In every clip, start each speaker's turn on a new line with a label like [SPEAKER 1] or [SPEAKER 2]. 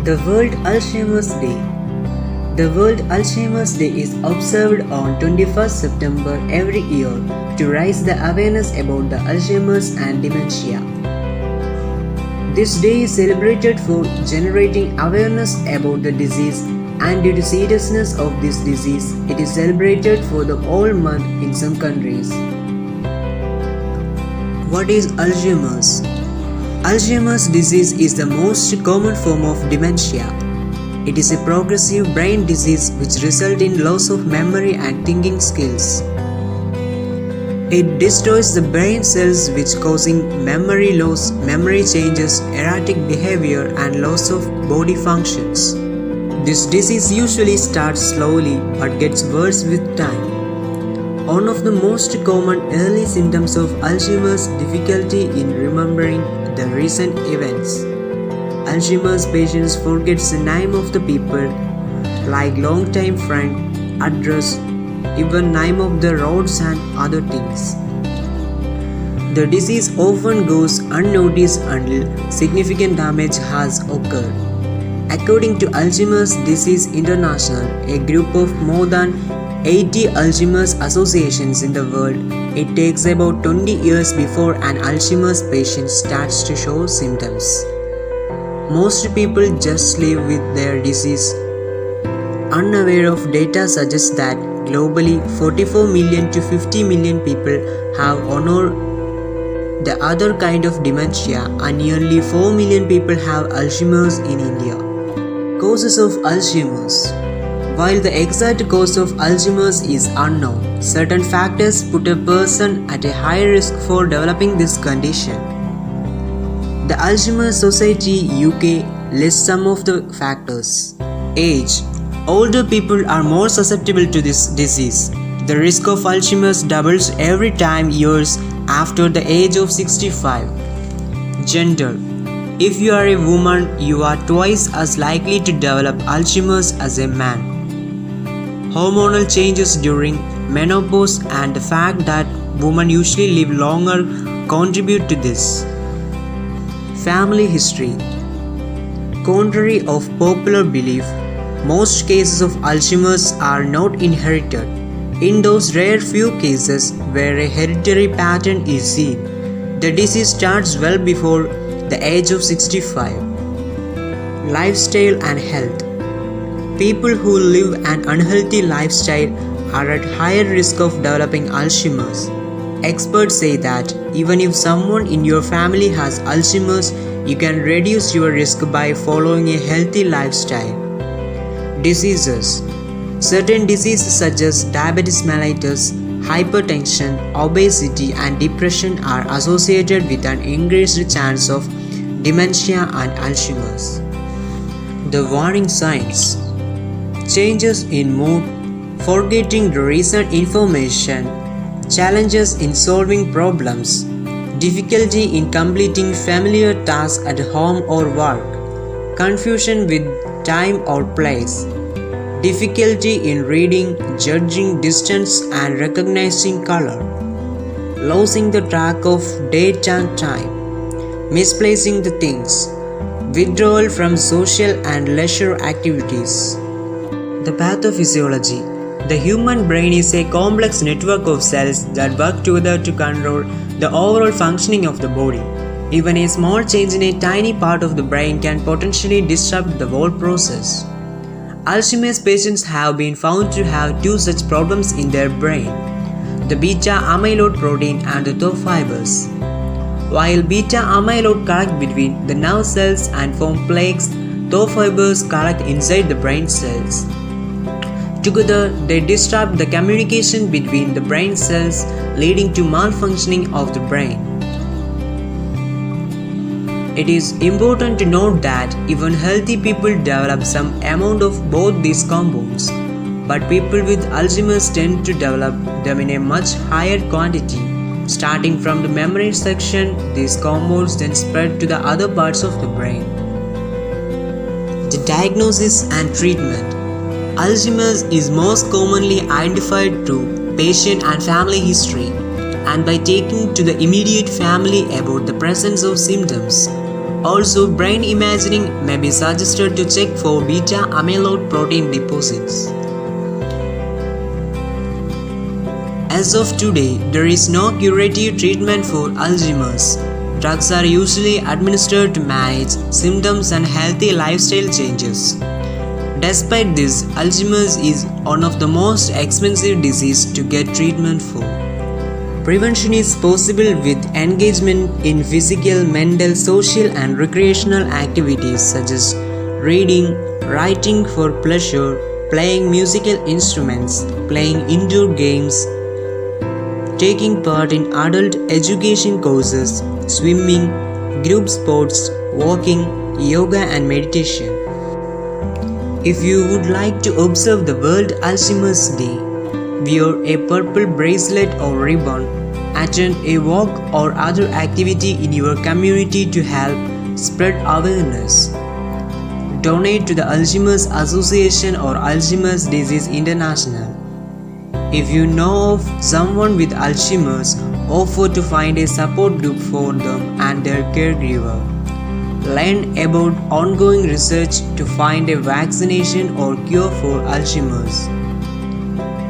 [SPEAKER 1] The World Alzheimer's Day. The World Alzheimer's Day is observed on 21st September every year to raise the awareness about the Alzheimer's and dementia. This day is celebrated for generating awareness about the disease, and due to seriousness of this disease, it is celebrated for the whole month in some countries. What is Alzheimer's? Alzheimer's disease is the most common form of dementia. It is a progressive brain disease which results in loss of memory and thinking skills. It destroys the brain cells which causing memory loss, memory changes, erratic behavior and loss of body functions. This disease usually starts slowly but gets worse with time. One of the most common early symptoms of Alzheimer's is difficulty in remembering the recent events. Alzheimer's patients forget the name of the people, like long-time friend, address, even name of the roads and other things. The disease often goes unnoticed until significant damage has occurred. According to Alzheimer's Disease International, a group of more than 80 Alzheimer's associations in the world, it takes about 20 years before an Alzheimer's patient starts to show symptoms. Most people just live with their disease, unaware of data suggests that globally 44 million to 50 million people have one or the other kind of dementia, and nearly 4 million people have Alzheimer's in India. Causes of Alzheimer's. While the exact cause of Alzheimer's is unknown, certain factors put a person at a high risk for developing this condition. The Alzheimer's Society UK lists some of the factors. Age. Older people are more susceptible to this disease. The risk of Alzheimer's doubles every 10 years after the age of 65. Gender. If you are a woman, you are twice as likely to develop Alzheimer's as a man. Hormonal changes during menopause and the fact that women usually live longer contribute to this. Family history. Contrary of popular belief, most cases of Alzheimer's are not inherited. In those rare few cases where a hereditary pattern is seen, the disease starts well before the age of 65. Lifestyle and health. People who live an unhealthy lifestyle are at higher risk of developing Alzheimer's. Experts say that even if someone in your family has Alzheimer's, you can reduce your risk by following a healthy lifestyle. Diseases. Certain diseases such as diabetes mellitus, hypertension, obesity and depression are associated with an increased chance of dementia and Alzheimer's. The warning signs. Changes in mood, forgetting the recent information, challenges in solving problems, difficulty in completing familiar tasks at home or work, confusion with time or place, difficulty in reading, judging distance and recognizing color, losing the track of date and time, misplacing the things, withdrawal from social and leisure activities. The pathophysiology. The human brain is a complex network of cells that work together to control the overall functioning of the body. Even a small change in a tiny part of the brain can potentially disrupt the whole process. Alzheimer's patients have been found to have two such problems in their brain: the beta amyloid protein and the tau fibers. While beta amyloid collect between the nerve cells and form plaques, tau fibers collect inside the brain cells. Together, they disrupt the communication between the brain cells, leading to malfunctioning of the brain. It is important to note that even healthy people develop some amount of both these compounds, but people with Alzheimer's tend to develop them in a much higher quantity. Starting from the memory section, these compounds then spread to the other parts of the brain. The diagnosis and treatment. Alzheimer's is most commonly identified through patient and family history and by taking to the immediate family about the presence of symptoms. Also, brain imaging may be suggested to check for beta amyloid protein deposits. As of today, there is no curative treatment for Alzheimer's. Drugs are usually administered to manage symptoms and healthy lifestyle changes. Despite this, Alzheimer's is one of the most expensive diseases to get treatment for. Prevention is possible with engagement in physical, mental, social, and recreational activities such as reading, writing for pleasure, playing musical instruments, playing indoor games, taking part in adult education courses, swimming, group sports, walking, yoga, and meditation. If you would like to observe the World Alzheimer's Day, wear a purple bracelet or ribbon, attend a walk or other activity in your community to help spread awareness. Donate to the Alzheimer's Association or Alzheimer's Disease International. If you know of someone with Alzheimer's, offer to find a support group for them and their caregiver. Learn about ongoing research to find a vaccination or cure for Alzheimer's.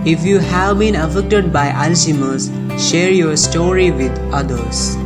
[SPEAKER 1] If you have been affected by Alzheimer's, share your story with others.